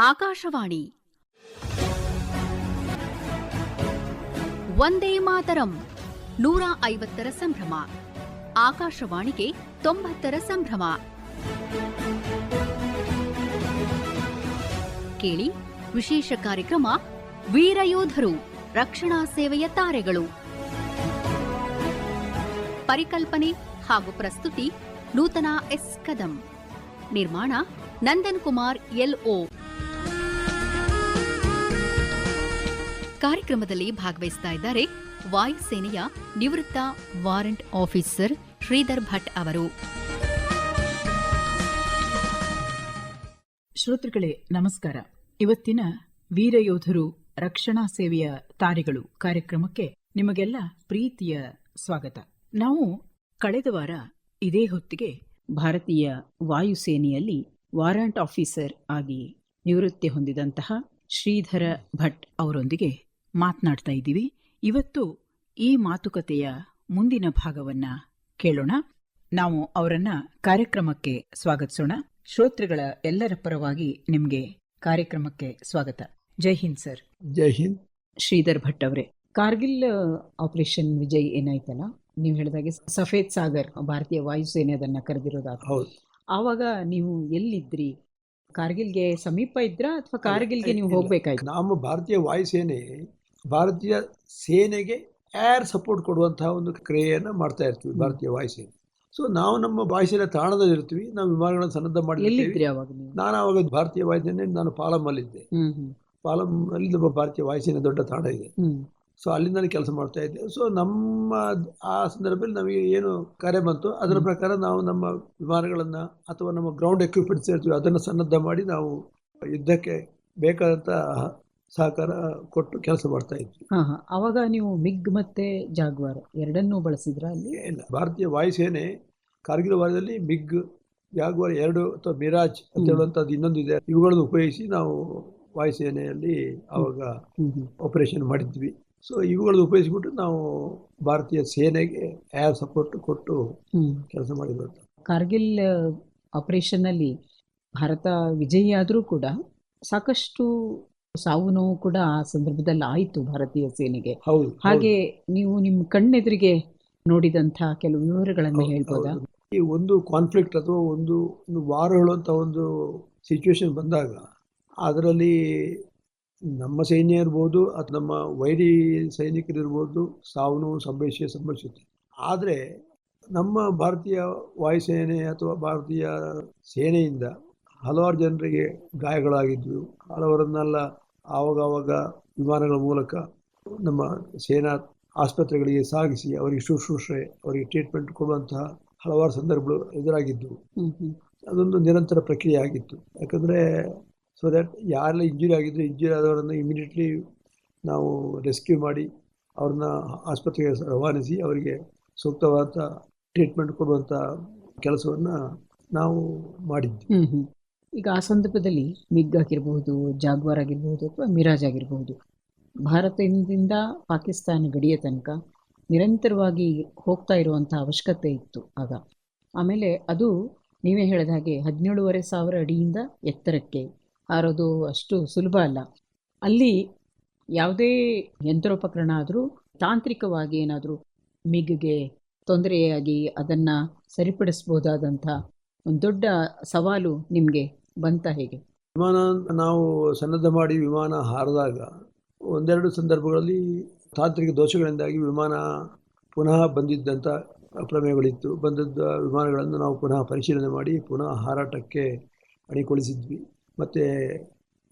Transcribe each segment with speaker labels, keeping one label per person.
Speaker 1: ಆಕಾಶವಾಣಿ ವಂದೇ ಮಾತರಂ 150ರ ಸಂಭ್ರಮ. ಆಕಾಶವಾಣಿಗೆ 90ರ ಸಂಭ್ರಮ. ಕೇಳಿ ವಿಶೇಷ ಕಾರ್ಯಕ್ರಮ ವೀರಯೋಧರು ರಕ್ಷಣಾ ಸೇವೆಯ ತಾರೆಗಳು. ಪರಿಕಲ್ಪನೆ ಹಾಗೂ ಪ್ರಸ್ತುತಿ ನೂತನ ಎಸ್ ಕದಂ. ನಿರ್ಮಾಣ ನಂದನ್ ಕುಮಾರ್ ಎಲ್ಒ. ಕಾರ್ಯಕ್ರಮದಲ್ಲಿ ಭಾಗವಹಿಸ್ತಾ ಇದ್ದಾರೆ ವಾಯುಸೇನೆಯ ನಿವೃತ್ತ ವಾರೆಂಟ್ ಆಫೀಸರ್ ಶ್ರೀಧರ್ ಭಟ್ ಅವರು.
Speaker 2: ಶ್ರೋತೃಗಳೇ ನಮಸ್ಕಾರ. ಇವತ್ತಿನ ವೀರಯೋಧರು ರಕ್ಷಣಾ ಸೇವೆಯ ತಾರೆಗಳು ಕಾರ್ಯಕ್ರಮಕ್ಕೆ ನಿಮಗೆಲ್ಲ ಪ್ರೀತಿಯ ಸ್ವಾಗತ. ನಾವು ಕಳೆದ ವಾರ ಇದೇ ಹೊತ್ತಿಗೆ ಭಾರತೀಯ ವಾಯುಸೇನೆಯಲ್ಲಿ ವಾರೆಂಟ್ ಆಫೀಸರ್ ಆಗಿ ನಿವೃತ್ತಿ ಹೊಂದಿದಂತಹ ಶ್ರೀಧರ ಭಟ್ ಅವರೊಂದಿಗೆ ಮಾತನಾಡ್ತಾ ಇದ್ದೀವಿ. ಇವತ್ತು ಈ ಮಾತುಕತೆಯ ಮುಂದಿನ ಭಾಗವನ್ನ ಕೇಳೋಣ. ನಾವು ಅವರನ್ನ ಕಾರ್ಯಕ್ರಮಕ್ಕೆ ಸ್ವಾಗತಿಸೋಣ. ಶ್ರೋತೃಗಳ ಎಲ್ಲರ ಪರವಾಗಿ ನಿಮಗೆ ಕಾರ್ಯಕ್ರಮಕ್ಕೆ ಸ್ವಾಗತ. ಜೈ ಹಿಂದ್ ಸರ್.
Speaker 3: ಜೈ ಹಿಂದ್.
Speaker 2: ಶ್ರೀಧರ್ ಭಟ್ ಅವರೇ, ಕಾರ್ಗಿಲ್ ಆಪರೇಷನ್ ವಿಜಯ್ ಏನಾಯ್ತಲ್ಲ, ನೀವು ಹೇಳಿದಾಗೆ ಸಫೇದ್ ಸಾಗರ್ ಭಾರತೀಯ ವಾಯುಸೇನೆ ಅದನ್ನ ಕರೆದಿರೋದಾಗ, ಆವಾಗ ನೀವು ಎಲ್ಲಿದ್ರಿ? ಕಾರ್ಗಿಲ್ಗೆ ಸಮೀಪ ಇದ್ರಾ ಅಥವಾ ಕಾರ್ಗಿಲ್ಗೆ ನೀವು ಹೋಗ್ಬೇಕಾಯ್ತು?
Speaker 3: ನಮ್ಮ ಭಾರತೀಯ ವಾಯುಸೇನೆ ಭಾರತೀಯ ಸೇನೆಗೆ ಏರ್ ಸಪೋರ್ಟ್ ಕೊಡುವಂತಹ ಒಂದು ಕ್ರಿಯೆಯನ್ನು ಮಾಡ್ತಾ ಇರ್ತೀವಿ ಭಾರತೀಯ ವಾಯುಸೇನೆ. ಸೊ ನಾವು ನಮ್ಮ ವಾಯುಸೇನೆ ತಾಣದಲ್ಲಿ ಇರ್ತೀವಿ, ನಾವು ವಿಮಾನಗಳನ್ನು ಸನ್ನದ್ಧ ಮಾಡಿದ್ವಿ. ನಾನು ಆವಾಗ ಭಾರತೀಯ ವಾಯುಸೇನೆ ನಾನು ಪಾಲಮ್ಮಲ್ಲಿದ್ದೆ. ಪಾಲಮ್ಮಲ್ಲಿ ನಮ್ಮ ಭಾರತೀಯ ವಾಯುಸೇನೆ ದೊಡ್ಡ ತಾಣ ಇದೆ. ಸೊ ಅಲ್ಲಿ ನಾನು ಕೆಲಸ ಮಾಡ್ತಾ ಇದ್ದೆ. ಸೊ ನಮ್ಮ ಆ ಸಂದರ್ಭದಲ್ಲಿ ನಮಗೆ ಏನು ಕಾರ್ಯ ಬಂತು ಅದರ ಪ್ರಕಾರ ನಾವು ನಮ್ಮ ವಿಮಾನಗಳನ್ನು ಅಥವಾ ನಮ್ಮ ಗ್ರೌಂಡ್ ಎಕ್ವಿಪ್ಮೆಂಟ್ಸ್ ಇರ್ತೀವಿ ಅದನ್ನು ಸನ್ನದ್ಧ ಮಾಡಿ ನಾವು ಯುದ್ಧಕ್ಕೆ ಬೇಕಾದಂಥ ಸಹಕಾರ ಕೊಟ್ಟು ಕೆಲಸ ಮಾಡ್ತಾ ಇದ್ವಿ.
Speaker 2: ಅವಾಗ ನೀವು ಮಿಗ್ ಮತ್ತೆ ಜಾಗ್ವಾರ್ ಎರಡನ್ನೂ ಬಳಸಿದ್ರ? ಅಲ್ಲಿ
Speaker 3: ಇಲ್ಲ, ಭಾರತೀಯ ವಾಯುಸೇನೆ ಕಾರ್ಗಿಲ್ ವಾರದಲ್ಲಿ ಮಿಗ್, ಜಾಗ್ವಾರ್ ಎರಡು ಅಥವಾ ಮಿರಾಜ್ ಅಂತ ಹೇಳುವಂಥದ್ದು ಇನ್ನೊಂದು ಇದೆ. ಇವುಗಳನ್ನು ಉಪಯೋಗಿಸಿ ನಾವು ವಾಯುಸೇನೆಯಲ್ಲಿ ಆವಾಗ ಆಪರೇಷನ್ ಮಾಡಿದ್ವಿ. ಸೊ ಇವುಗಳನ್ನು ಉಪಯೋಗಿಸಿಬಿಟ್ಟು ನಾವು ಭಾರತೀಯ ಸೇನೆಗೆ ಏರ್ ಸಪೋರ್ಟ್ ಕೊಟ್ಟು ಕೆಲಸ ಮಾಡಿರೋದು.
Speaker 2: ಕಾರ್ಗಿಲ್ ಆಪರೇಷನ್ ಅಲ್ಲಿ ಭಾರತ ವಿಜಯಿಯಾದರೂ ಕೂಡ ಸಾಕಷ್ಟು ಸಾವು ನೋವು ಕೂಡ ಆ ಸಂದರ್ಭದಲ್ಲಿ ಆಯಿತು ಭಾರತೀಯ ಸೇನೆಗೆ. ಹಾಗೆ ನೀವು ನಿಮ್ಮ ಕಣ್ಣೆದುರಿಗೆ ನೋಡಿದಂಥ ಕೆಲವು ವಿವರಗಳನ್ನು ಹೇಳ್ಬೋದಾ?
Speaker 3: ಈ ಒಂದು ಕಾನ್ಫ್ಲಿಕ್ಟ್ ಅಥವಾ ಒಂದು ವಾರಗಳು ಅಂತ ಒಂದು ಸಿಚುವೇಶನ್ ಬಂದಾಗ ಅದರಲ್ಲಿ ನಮ್ಮ ಸೈನ್ಯ ಇರ್ಬೋದು ಅಥವಾ ನಮ್ಮ ವೈರಿ ಸೈನಿಕರಿರ್ಬೋದು ಸಾವು ನೋವು ಸಂಭವಿಸುತ್ತೆ. ಆದರೆ ನಮ್ಮ ಭಾರತೀಯ ವಾಯುಸೇನೆ ಅಥವಾ ಭಾರತೀಯ ಸೇನೆಯಿಂದ ಹಲವಾರು ಜನರಿಗೆ ಗಾಯಗಳಾಗಿದ್ವು. ಹಲವರನ್ನೆಲ್ಲ ಆವಾಗವಾಗ ವಿಮಾನಗಳ ಮೂಲಕ ನಮ್ಮ ಸೇನಾ ಆಸ್ಪತ್ರೆಗಳಿಗೆ ಸಾಗಿಸಿ ಅವರಿಗೆ ಶುಶ್ರೂಷೆ, ಅವರಿಗೆ ಟ್ರೀಟ್ಮೆಂಟ್ ಕೊಡುವಂತಹ ಹಲವಾರು ಸಂದರ್ಭಗಳು ಎದುರಾಗಿದ್ದವು. ಅದೊಂದು ನಿರಂತರ ಪ್ರಕ್ರಿಯೆ ಆಗಿತ್ತು. ಯಾಕಂದರೆ ಸೊ ದ್ಯಾಟ್ ಯಾರೆಲ್ಲ ಇಂಜುರಿ ಆದವರನ್ನು ಇಮಿಡಿಯೇಟ್ಲಿ ನಾವು ರೆಸ್ಕ್ಯೂ ಮಾಡಿ ಅವ್ರನ್ನ ಆಸ್ಪತ್ರೆಗೆ ರವಾನಿಸಿ ಅವರಿಗೆ ಸೂಕ್ತವಾದ ಟ್ರೀಟ್ಮೆಂಟ್ ಕೊಡುವಂಥ ಕೆಲಸವನ್ನು ನಾವು ಮಾಡಿದ್ವಿ.
Speaker 2: ಈಗ ಆ ಸಂದರ್ಭದಲ್ಲಿ ಮಿಗ್ ಆಗಿರಬಹುದು, ಜಾಗ್ವಾರ್ ಆಗಿರಬಹುದು ಅಥವಾ ಮಿರಾಜ್ ಆಗಿರಬಹುದು, ಭಾರತದಿಂದ ಪಾಕಿಸ್ತಾನ ಗಡಿಯ ತನಕ ನಿರಂತರವಾಗಿ ಹೋಗ್ತಾ ಇರುವಂಥ ಅವಶ್ಯಕತೆ ಇತ್ತು ಆಗ. ಆಮೇಲೆ ಅದು ನೀವೇ ಹೇಳಿದ ಹಾಗೆ 17,500 ಅಡಿಯಿಂದ ಎತ್ತರಕ್ಕೆ ಹಾರೋದು ಅಷ್ಟು ಸುಲಭ ಅಲ್ಲ. ಅಲ್ಲಿ ಯಾವುದೇ ಯಂತ್ರೋಪಕರಣ ಆದರೂ ತಾಂತ್ರಿಕವಾಗಿ ಏನಾದರೂ ಮಿಗ್ಗೆ ತೊಂದರೆಯಾಗಿ ಅದನ್ನು ಸರಿಪಡಿಸ್ಬೋದಾದಂಥ ಒಂದು ದೊಡ್ಡ ಸವಾಲು ನಿಮಗೆ ಬಂತ ಹೇಗೆ?
Speaker 3: ವಿಮಾನ ನಾವು ಸನ್ನದ್ಧ ಮಾಡಿ ವಿಮಾನ ಹಾರಿದಾಗ ಒಂದೆರಡು ಸಂದರ್ಭಗಳಲ್ಲಿ ತಾಂತ್ರಿಕ ದೋಷಗಳಿಂದಾಗಿ ವಿಮಾನ ಪುನಃ ಬಂದಿದ್ದಂಥ ಪ್ರಮೇಯಗಳಿತ್ತು. ಬಂದದ್ದ ವಿಮಾನಗಳನ್ನು ನಾವು ಪುನಃ ಪರಿಶೀಲನೆ ಮಾಡಿ ಪುನಃ ಹಾರಾಟಕ್ಕೆ ಅಣಿಗೊಳಿಸಿದ್ವಿ. ಮತ್ತು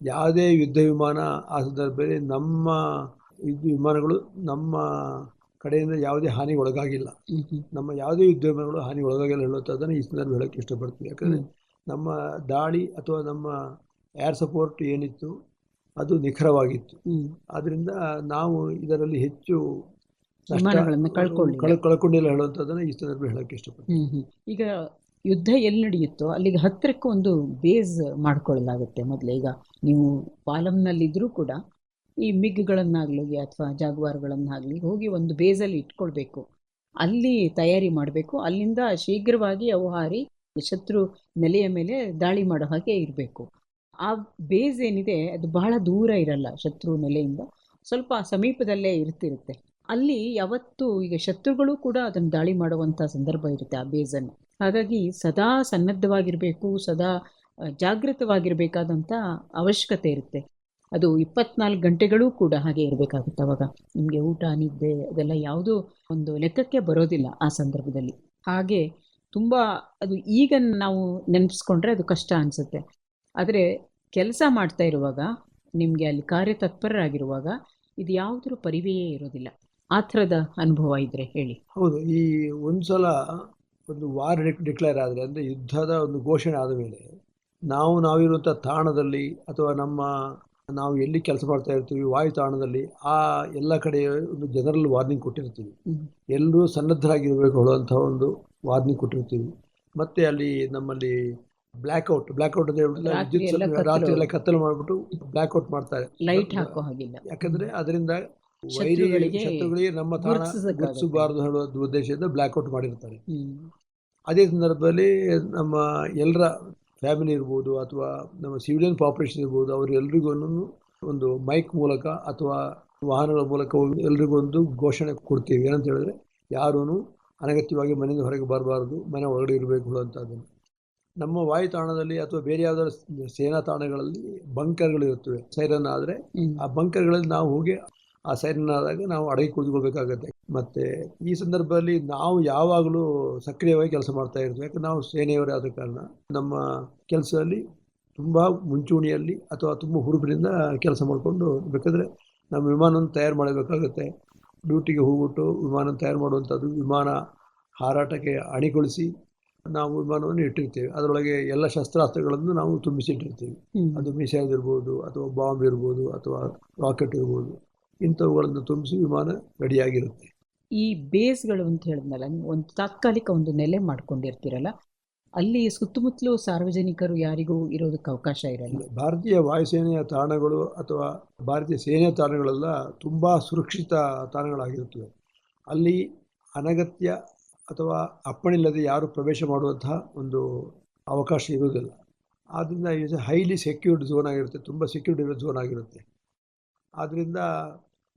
Speaker 3: ಯಾವುದೇ ಯುದ್ಧ ವಿಮಾನ ಆ ಸಂದರ್ಭದಲ್ಲಿ ನಮ್ಮ ವಿಮಾನಗಳು ನಮ್ಮ ಕಡೆಯಿಂದ ಯಾವುದೇ ಹಾನಿಗೆ ಒಳಗಾಗಿಲ್ಲ. ನಮ್ಮ ಯಾವುದೇ ಯುದ್ಧ ವಿಮಾನಗಳು ಹಾನಿಗೆ ಒಳಗಾಗಿಲ್ಲ ಹೇಳುವಂಥದ್ದನ್ನು ಈ ಸಂದರ್ಭ ಹೇಳೋಕ್ಕೆ ಇಷ್ಟಪಡ್ತೀವಿ. ಯಾಕಂದರೆ ನಮ್ಮ ದಾಳಿ ಅಥವಾ ನಮ್ಮ ಏರ್ ಸಪೋರ್ಟ್ ಏನಿತ್ತು ಅದು ನಿಖರವಾಗಿತ್ತು. ಆದ್ದರಿಂದ ನಾವು ಇದರಲ್ಲಿ ಹೆಚ್ಚು ಕಳ್ಕೊಂಡಿಲ್ಲ ಹೇಳುವಂಥದ್ದನ್ನು ಈ ಸಂದರ್ಭ ಹೇಳೋಕ್ಕೆ ಇಷ್ಟಪಡ್ತೀವಿ.
Speaker 2: ಈಗ ಯುದ್ಧ ಎಲ್ಲಿ ನಡೆಯುತ್ತೋ ಅಲ್ಲಿಗೆ ಹತ್ತಿರಕ್ಕೆ ಒಂದು ಬೇಸ್ ಮಾಡ್ಕೊಳ್ಳಲಾಗುತ್ತೆ ಮೊದಲೇ. ಈಗ ನೀವು ಪಾಲಂನಲ್ಲಿದ್ದರೂ ಕೂಡ ಈ ಮಿಗ್ಗಳನ್ನಾಗಲಿ ಅಥವಾ ಜಾಗ್ವಾರ್ಗಳನ್ನಾಗಲಿ ಹೋಗಿ ಒಂದು ಬೇಸಲ್ಲಿ ಇಟ್ಕೊಳ್ಬೇಕು. ಅಲ್ಲಿ ತಯಾರಿ ಮಾಡಬೇಕು. ಅಲ್ಲಿಂದ ಶೀಘ್ರವಾಗಿ ಅವು ಹಾರಿ ಶತ್ರು ನೆಲೆಯ ಮೇಲೆ ದಾಳಿ ಮಾಡೋ ಹಾಗೆ ಇರಬೇಕು. ಆ ಬೇಸ್ ಏನಿದೆ ಅದು ಬಹಳ ದೂರ ಇರಲ್ಲ ಶತ್ರು ನೆಲೆಯಿಂದ, ಸ್ವಲ್ಪ ಸಮೀಪದಲ್ಲೇ ಇರ್ತಿರುತ್ತೆ. ಅಲ್ಲಿ ಯಾವತ್ತೂ ಈಗ ಶತ್ರುಗಳು ಕೂಡ ಅದನ್ನು ದಾಳಿ ಮಾಡುವಂಥ ಸಂದರ್ಭ ಇರುತ್ತೆ ಆ ಬೇಸನ್ನು. ಹಾಗಾಗಿ ಸದಾ ಸನ್ನದ್ಧವಾಗಿರಬೇಕು, ಸದಾ ಜಾಗೃತವಾಗಿರಬೇಕಾದಂಥ ಅವಶ್ಯಕತೆ ಇರುತ್ತೆ. ಅದು 24 ಗಂಟೆಗಳೂ ಕೂಡ ಹಾಗೆ ಇರಬೇಕಾಗುತ್ತೆ. ಅವಾಗ ನಿಮಗೆ ಊಟ ನಿದ್ದೆ ಅದೆಲ್ಲ ಯಾವುದೂ ಒಂದು ಲೆಕ್ಕಕ್ಕೆ ಬರೋದಿಲ್ಲ ಆ ಸಂದರ್ಭದಲ್ಲಿ. ಹಾಗೆ ತುಂಬ ಅದು ಈಗ ನಾವು ನೆನಪಿಸ್ಕೊಂಡ್ರೆ ಅದು ಕಷ್ಟ ಅನಿಸುತ್ತೆ. ಆದರೆ ಕೆಲಸ ಮಾಡ್ತಾ ಇರುವಾಗ, ನಿಮಗೆ ಅಲ್ಲಿ ಕಾರ್ಯತತ್ಪರರಾಗಿರುವಾಗ ಇದು ಯಾವುದ್ರ ಪರಿವೆಯೇ ಇರೋದಿಲ್ಲ. ಆ ಥರದ ಅನುಭವ ಇದ್ದರೆ ಹೇಳಿ.
Speaker 3: ಹೌದು, ಈ ಒಂದು ಸಲ ಒಂದು ವಾರ್ ಡಿಕ್ಲೇರ್ ಆದರೆ, ಅಂದರೆ ಯುದ್ಧದ ಒಂದು ಘೋಷಣೆ ಆದ ಮೇಲೆ ನಾವಿರುವಂಥ ತಾಣದಲ್ಲಿ ಅಥವಾ ನಾವು ಎಲ್ಲಿ ಕೆಲಸ ಮಾಡ್ತಾ ಇರ್ತೀವಿ ವಾಯು ತಾಣದಲ್ಲಿ ಆ ಎಲ್ಲ ಕಡೆ ಒಂದು ಜನರಲ್ ವಾರ್ನಿಂಗ್ ಕೊಟ್ಟಿರ್ತೀವಿ. ಎಲ್ಲರೂ ಸನ್ನದ್ಧರಾಗಿರಬೇಕು ಹೇಳುವಂಥ ಒಂದು ವಾರ್ನಿಂಗ್ ಕೊಟ್ಟಿರ್ತೀವಿ. ಮತ್ತು ಅಲ್ಲಿ ನಮ್ಮಲ್ಲಿ ಬ್ಲ್ಯಾಕ್ಔಟ್ ಅಂತ ಹೇಳ್ಬಿಟ್ಟು ರಾತ್ರಿ ಎಲ್ಲ ಕತ್ತಲು ಮಾಡಿಬಿಟ್ಟು ಬ್ಲ್ಯಾಕ್ಔಟ್ ಮಾಡ್ತಾರೆ,
Speaker 2: ಲೈಟ್ ಹಾಕೋ ಹಾಗಿಲ್ಲ.
Speaker 3: ಯಾಕಂದರೆ ಅದರಿಂದ ಶತ್ರುಗಳಿಗೆ ನಮ್ಮ ತಾಣ ಗುರುತಿಸಬಾರದು ಹೇಳುವ ಉದ್ದೇಶದಿಂದ ಬ್ಲ್ಯಾಕ್ಔಟ್ ಮಾಡಿರ್ತಾರೆ. ಅದೇ ಸಂದರ್ಭದಲ್ಲಿ ನಮ್ಮ ಎಲ್ಲರ ಫ್ಯಾಮಿಲಿ ಇರ್ಬೋದು ಅಥವಾ ನಮ್ಮ ಸಿವಿಲಿಯನ್ ಪಾಪ್ಯುಲೇಷನ್ ಇರ್ಬೋದು, ಅವರೆಲ್ಲರಿಗೂ ಒಂದು ಮೈಕ್ ಮೂಲಕ ಅಥವಾ ವಾಹನಗಳ ಮೂಲಕ ಎಲ್ರಿಗೂ ಒಂದು ಘೋಷಣೆ ಕೊಡ್ತೀವಿ. ಏನಂತ ಹೇಳಿದ್ರೆ, ಯಾರೂ ಅನಗತ್ಯವಾಗಿ ಮನೆಯಿಂದ ಹೊರಗೆ ಬರಬಾರ್ದು, ಮನೆ ಒಳಗಡೆ ಇರಬೇಕು ಅಂತದನ್ನು. ನಮ್ಮ ವಾಯು ತಾಣದಲ್ಲಿ ಅಥವಾ ಬೇರೆ ಯಾವುದಾದ್ರು ಸೇನಾ ತಾಣಗಳಲ್ಲಿ ಬಂಕರ್ಗಳಿರುತ್ತವೆ. ಸೈರನ್ ಆದರೆ ಆ ಬಂಕರ್ಗಳಲ್ಲಿ ನಾವು ಹೋಗಿ ಆ ಸೈರನ್ ಆದಾಗ ನಾವು ಅಡಗಿ ಕುಳಿತುಕೊಳ್ಬೇಕಾಗತ್ತೆ. ಮತ್ತು ಈ ಸಂದರ್ಭದಲ್ಲಿ ನಾವು ಯಾವಾಗಲೂ ಸಕ್ರಿಯವಾಗಿ ಕೆಲಸ ಮಾಡ್ತಾ ಇರ್ತೀವಿ. ಯಾಕಂದ್ರೆ ನಾವು ಸೇನೆಯವರೇ ಆದ ಕಾರಣ ನಮ್ಮ ಕೆಲಸದಲ್ಲಿ ತುಂಬ ಮುಂಚೂಣಿಯಲ್ಲಿ ಅಥವಾ ತುಂಬ ಹುರುಪಿನಿಂದ ಕೆಲಸ ಮಾಡಿಕೊಂಡು, ಬೇಕಾದರೆ ನಮ್ಮ ವಿಮಾನವನ್ನು ತಯಾರು ಮಾಡಬೇಕಾಗತ್ತೆ. ಡ್ಯೂಟಿಗೆ ಹೋಗ್ಬಿಟ್ಟು ವಿಮಾನ ತಯಾರು ಮಾಡುವಂಥದ್ದು, ವಿಮಾನ ಹಾರಾಟಕ್ಕೆ ಅಣಿಗೊಳಿಸಿ ನಾವು ವಿಮಾನವನ್ನು ಇಟ್ಟಿರ್ತೀವಿ. ಅದರೊಳಗೆ ಎಲ್ಲ ಶಸ್ತ್ರಾಸ್ತ್ರಗಳನ್ನು ನಾವು ತುಂಬಿಸಿಟ್ಟಿರ್ತೀವಿ. ಅದು ಮಿಸೈಲ್ ಇರ್ಬೋದು ಅಥವಾ ಬಾಂಬ್ ಇರ್ಬೋದು ಅಥವಾ ರಾಕೆಟ್ ಇರ್ಬೋದು, ಇಂಥವುಗಳನ್ನು ತುಂಬಿಸಿ ವಿಮಾನ ರೆಡಿಯಾಗಿರುತ್ತೆ.
Speaker 2: ಈ ಬೇಸ್ಗಳು ಅಂತ ಹೇಳಿದ್ನಲ್ಲ, ಒಂದು ತಾತ್ಕಾಲಿಕ ಒಂದು ನೆಲೆ ಮಾಡ್ಕೊಂಡಿರ್ತೀರಲ್ಲ, ಅಲ್ಲಿ ಸುತ್ತಮುತ್ತಲೂ ಸಾರ್ವಜನಿಕರು ಯಾರಿಗೂ ಇರೋದಕ್ಕೆ ಅವಕಾಶ ಇರಲ್ಲ.
Speaker 3: ಭಾರತೀಯ ವಾಯುಸೇನೆಯ ತಾಣಗಳು ಅಥವಾ ಭಾರತೀಯ ಸೇನೆಯ ತಾಣಗಳೆಲ್ಲ ತುಂಬ ಸುರಕ್ಷಿತ ತಾಣಗಳಾಗಿರುತ್ತವೆ. ಅಲ್ಲಿ ಅನಗತ್ಯ ಅಥವಾ ಅಪ್ಪಣಿಲ್ಲದೆ ಯಾರು ಪ್ರವೇಶ ಮಾಡುವಂತಹ ಒಂದು ಅವಕಾಶ ಇರುವುದಿಲ್ಲ. ಆದ್ದರಿಂದ ಇದು ಹೈಲಿ ಸೆಕ್ಯೂರ್ಡ್ ಝೋನ್ ಆಗಿರುತ್ತೆ, ತುಂಬ ಸೆಕ್ಯೂರ್ಡ್ ಇರೋ ಝೋನ್ ಆಗಿರುತ್ತೆ. ಆದ್ದರಿಂದ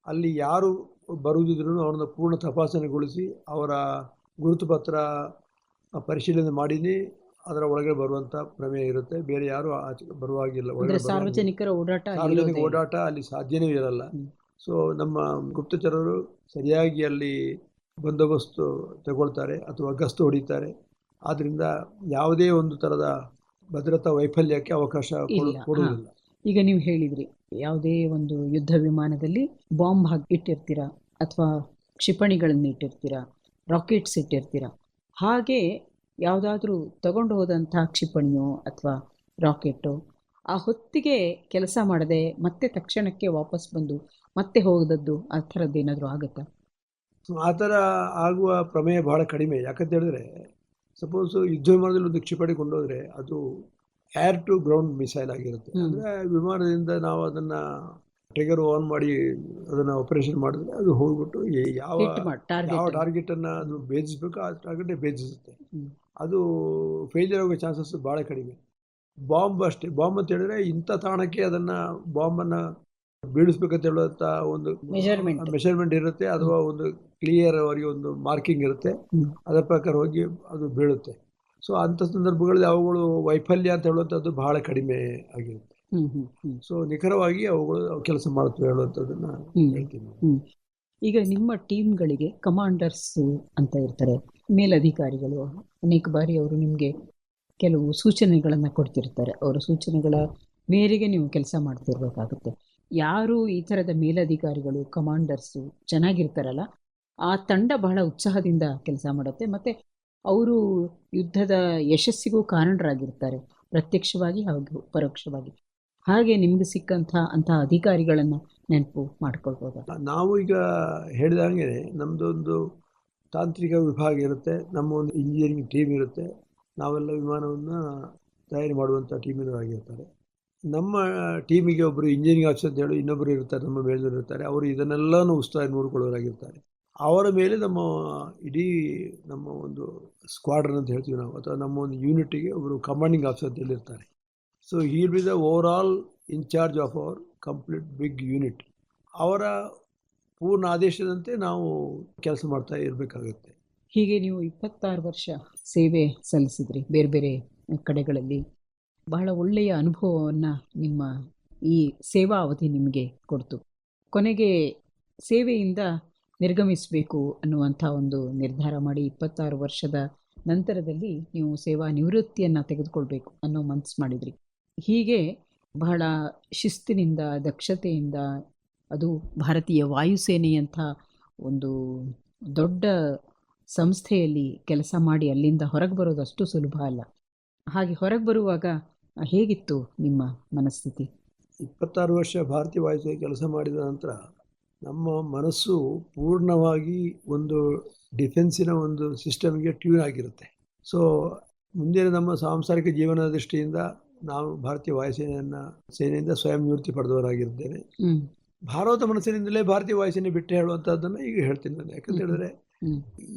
Speaker 3: ಅಲ್ಲಿ ಯಾರು ಬರುವುದಿದ್ರೂ ಅವ್ರನ್ನ ಪೂರ್ಣ ತಪಾಸಣೆಗೊಳಿಸಿ ಅವರ ಗುರುತು ಪತ್ರ ಪರಿಶೀಲನೆ ಮಾಡಿನೇ ಅದರ ಒಳಗೆ ಬರುವಂಥ ಪ್ರಮೇಯ ಇರುತ್ತೆ. ಬೇರೆ ಯಾರು ಆಚೆ ಬರುವಾಗಿಲ್ಲ.
Speaker 2: ಸಾರ್ವಜನಿಕರ
Speaker 3: ಓಡಾಟ ಅಲ್ಲಿ ಸಾಧ್ಯನೇ ಇರಲ್ಲ. ಸೊ ನಮ್ಮ ಗುಪ್ತಚರರು ಸರಿಯಾಗಿ ಅಲ್ಲಿ ಬಂದೋಬಸ್ತು ತಗೊಳ್ತಾರೆ ಅಥವಾ ಗಸ್ತು ಹೊಡಿತಾರೆ. ಆದ್ದರಿಂದ ಯಾವುದೇ ಒಂದು ಥರದ ಭದ್ರತಾ ವೈಫಲ್ಯಕ್ಕೆ ಅವಕಾಶ ಕೊಡುವುದಿಲ್ಲ.
Speaker 2: ಈಗ ನೀವು ಹೇಳಿದ್ರಿ, ಯಾವುದೇ ಒಂದು ಯುದ್ಧ ವಿಮಾನದಲ್ಲಿ ಬಾಂಬ್ ಇಟ್ಟಿರ್ತೀರಾ ಅಥವಾ ಕ್ಷಿಪಣಿಗಳನ್ನು ಇಟ್ಟಿರ್ತೀರಾ, ರಾಕೆಟ್ಸ್ ಇಟ್ಟಿರ್ತೀರಾ. ಹಾಗೆ ಯಾವುದಾದ್ರೂ ತಗೊಂಡು ಹೋದಂಥ ಕ್ಷಿಪಣಿಯೋ ಅಥವಾ ರಾಕೆಟೋ ಆ ಹೊತ್ತಿಗೆ ಕೆಲಸ ಮಾಡದೆ ಮತ್ತೆ ತಕ್ಷಣಕ್ಕೆ ವಾಪಸ್ ಬಂದು ಮತ್ತೆ ಹೋಗದದ್ದು, ಆ ಥರದ್ದು ಏನಾದರೂ ಆಗುತ್ತಾ?
Speaker 3: ಆ ಥರ ಆಗುವ ಪ್ರಮೇಯ ಬಹಳ ಕಡಿಮೆ. ಯಾಕಂತ ಹೇಳಿದ್ರೆ, ಸಪೋಸು ಯುದ್ಧ ವಿಮಾನದಲ್ಲಿ ಒಂದು ಕ್ಷಿಪಣಿ ಕೊಂಡೋದ್ರೆ ಅದು ಏರ್ ಟು ಗ್ರೌಂಡ್ ಮಿಸೈಲ್ ಆಗಿರುತ್ತೆ. ಅಂದರೆ ವಿಮಾನದಿಂದ ನಾವು ಅದನ್ನು ಟ್ರಿಗರ್ ಆನ್ ಮಾಡಿ ಅದನ್ನು ಆಪರೇಷನ್ ಮಾಡಿದ್ರೆ ಅದು ಹೋಗ್ಬಿಟ್ಟು ಯಾವ ಟಾರ್ಗೆಟನ್ನು ಅದು ಭೇದಿಸಬೇಕು ಆ ಟಾರ್ಗೆಟೇ ಭೇದಿಸುತ್ತೆ. ಅದು ಫೇಲ್ಯೂರ್ ಆಗೋ ಚಾನ್ಸಸ್ ಭಾಳ ಕಡಿಮೆ. ಬಾಂಬ್ ಅಷ್ಟೇ. ಬಾಂಬ್ ಅಂತ ಹೇಳಿದ್ರೆ ಇಂಥ ತಾಣಕ್ಕೆ ಅದನ್ನು ಬಾಂಬನ್ನು ಬೀಳಿಸ್ಬೇಕಂತ ಹೇಳುವಂಥ ಒಂದು ಮೆಷರ್ಮೆಂಟ್ ಇರುತ್ತೆ, ಅಥವಾ ಒಂದು ಕ್ಲಿಯರ್ ಅವರಿಗೆ ಒಂದು ಮಾರ್ಕಿಂಗ್ ಇರುತ್ತೆ, ಅದರ ಪ್ರಕಾರ ಹೋಗಿ ಅದು ಬೀಳುತ್ತೆ. ಸೊ ಅಂಥ ಸಂದರ್ಭಗಳಲ್ಲಿ ಅವುಗಳು ವೈಫಲ್ಯ ಅಂತ ಹೇಳುವಂಥದ್ದು ಬಹಳ ಕಡಿಮೆ ಆಗಿರುತ್ತೆ. ಸೊ ನಿಖರವಾಗಿ ಅವುಗಳು ಕೆಲಸ ಮಾಡುತ್ತವೆ ಹೇಳುವಂಥದ್ದನ್ನು ಹೇಳ್ತೀನಿ.
Speaker 2: ಈಗ ನಿಮ್ಮ ಟೀಮ್ಗಳಿಗೆ ಕಮಾಂಡರ್ಸ್ ಅಂತ ಇರ್ತಾರೆ, ಮೇಲಧಿಕಾರಿಗಳು. ಅನೇಕ ಬಾರಿ ಅವರು ನಿಮಗೆ ಕೆಲವು ಸೂಚನೆಗಳನ್ನು ಕೊಡ್ತಿರ್ತಾರೆ. ಅವರ ಸೂಚನೆಗಳ ಮೇರೆಗೆ ನೀವು ಕೆಲಸ ಮಾಡ್ತಿರ್ಬೇಕಾಗುತ್ತೆ. ಯಾರು ಈ ಥರದ ಮೇಲಧಿಕಾರಿಗಳು ಕಮಾಂಡರ್ಸು ಚೆನ್ನಾಗಿರ್ತಾರಲ್ಲ, ಆ ತಂಡ ಬಹಳ ಉತ್ಸಾಹದಿಂದ ಕೆಲಸ ಮಾಡುತ್ತೆ. ಮತ್ತು ಅವರು ಯುದ್ಧದ ಯಶಸ್ಸಿಗೂ ಕಾರಣರಾಗಿರ್ತಾರೆ, ಪ್ರತ್ಯಕ್ಷವಾಗಿ ಹಾಗೂ ಪರೋಕ್ಷವಾಗಿ. ಹಾಗೆ ನಿಮ್ಗೆ ಸಿಕ್ಕಂಥ ಅಧಿಕಾರಿಗಳನ್ನು ನೆನಪು ಮಾಡ್ಕೊಳ್ಬೋದಾ?
Speaker 3: ನಾವು ಈಗ ಹೇಳಿದಂಗೆ ನಮ್ಮದೊಂದು ತಾಂತ್ರಿಕ ವಿಭಾಗ ಇರುತ್ತೆ, ನಮ್ಮ ಒಂದು ಇಂಜಿನಿಯರಿಂಗ್ ಟೀಮ್ ಇರುತ್ತೆ. ನಾವೆಲ್ಲ ವಿಮಾನವನ್ನು ತಯಾರಿ ಮಾಡುವಂಥ ಟೀಮಿನವರಾಗಿರ್ತಾರೆ. ನಮ್ಮ ಟೀಮಿಗೆ ಒಬ್ಬರು ಇಂಜಿನಿಯರಿಂಗ್ ಆಫೀಸರ್ ಅಂತ ಹೇಳಿ ಇನ್ನೊಬ್ಬರು ಇರ್ತಾರೆ, ನಮ್ಮ ಮೇಲ್ನವರು ಇರ್ತಾರೆ. ಅವರು ಇದನ್ನೆಲ್ಲನೂ ಉಸ್ತುವಾರಿ ನೋಡಿಕೊಳ್ಳೋರಾಗಿರ್ತಾರೆ. ಅವರ ಮೇಲೆ ನಮ್ಮ ಇಡೀ ನಮ್ಮ ಒಂದು ಸ್ಕ್ವಾಡ್ರನ್ ಅಂತ ಹೇಳ್ತೀವಿ ನಾವು, ಅಥವಾ ನಮ್ಮ ಒಂದು ಯೂನಿಟಿಗೆ ಒಬ್ಬರು ಕಮಾಂಡಿಂಗ್ ಆಫೀಸರ್ ಅಂತ ಹೇಳಿರ್ತಾರೆ. So he will be the overall incharge of our complete big unit. ಅವರ ಪೂರ್ಣ ಆದೇಶದಂತೆ ನಾವು ಕೆಲಸ ಮಾಡ್ತಾ ಇರಬೇಕಾಗುತ್ತೆ.
Speaker 2: ಹೀಗೆ ನೀವು 26 ವರ್ಷ ಸೇವೆ ಸಲ್ಲಿಸಿದ್ರಿ ಬೇರೆ ಬೇರೆ ಕಡೆಗಳಲ್ಲಿ. ಬಹಳ ಒಳ್ಳೆಯ ಅನುಭವವನ್ನು ನಿಮ್ಮ ಈ ಸೇವಾ ಅವಧಿ ನಿಮಗೆ ಕೊಡ್ತು. ಕೊನೆಗೆ ಸೇವೆಯಿಂದ ನಿರ್ಗಮಿಸಬೇಕು ಅನ್ನುವಂಥ ಒಂದು ನಿರ್ಧಾರ ಮಾಡಿ 26 ವರ್ಷದ ನಂತರದಲ್ಲಿ ನೀವು ಸೇವಾ ನಿವೃತ್ತಿಯನ್ನು ತೆಗೆದುಕೊಳ್ಬೇಕು ಅನ್ನೋ ಮನಸ್ಸು ಮಾಡಿದ್ರಿ. ಹೀಗೆ ಬಹಳ ಶಿಸ್ತಿನಿಂದ, ದಕ್ಷತೆಯಿಂದ, ಅದು ಭಾರತೀಯ ವಾಯುಸೇನೆಯಂಥ ಒಂದು ದೊಡ್ಡ ಸಂಸ್ಥೆಯಲ್ಲಿ ಕೆಲಸ ಮಾಡಿ ಅಲ್ಲಿಂದ ಹೊರಗೆ ಬರೋದು ಅಷ್ಟು ಸುಲಭ ಅಲ್ಲ. ಹಾಗೆ ಹೊರಗೆ ಬರುವಾಗ ಹೇಗಿತ್ತು ನಿಮ್ಮ ಮನಸ್ಥಿತಿ?
Speaker 3: 26 ವರ್ಷ ಭಾರತೀಯ ವಾಯುಸೇನೆ ಕೆಲಸ ಮಾಡಿದ ನಂತರ ನಮ್ಮ ಮನಸ್ಸು ಪೂರ್ಣವಾಗಿ ಒಂದು ಡಿಫೆನ್ಸಿನ ಒಂದು ಸಿಸ್ಟಮ್ಗೆ ಟ್ಯೂನ್ ಆಗಿರುತ್ತೆ. ಸೊ ಮುಂದಿನ ನಮ್ಮ ಸಾಂಸಾರಿಕ ಜೀವನದ ದೃಷ್ಟಿಯಿಂದ ನಾವು ಭಾರತೀಯ ಸೇನೆಯಿಂದ ಸ್ವಯಂ ನಿವೃತ್ತಿ ಪಡೆದವರಾಗಿರ್ತೇನೆ. ಭಾರತ ಮನಸ್ಸಿನಿಂದಲೇ ಭಾರತೀಯ ವಾಯುಸೇನೆ ಬಿಟ್ಟು ಹೇಳುವಂಥದ್ದನ್ನು ಈಗ ಹೇಳ್ತೀನಿ ನಾನು. ಯಾಕಂತ ಹೇಳಿದ್ರೆ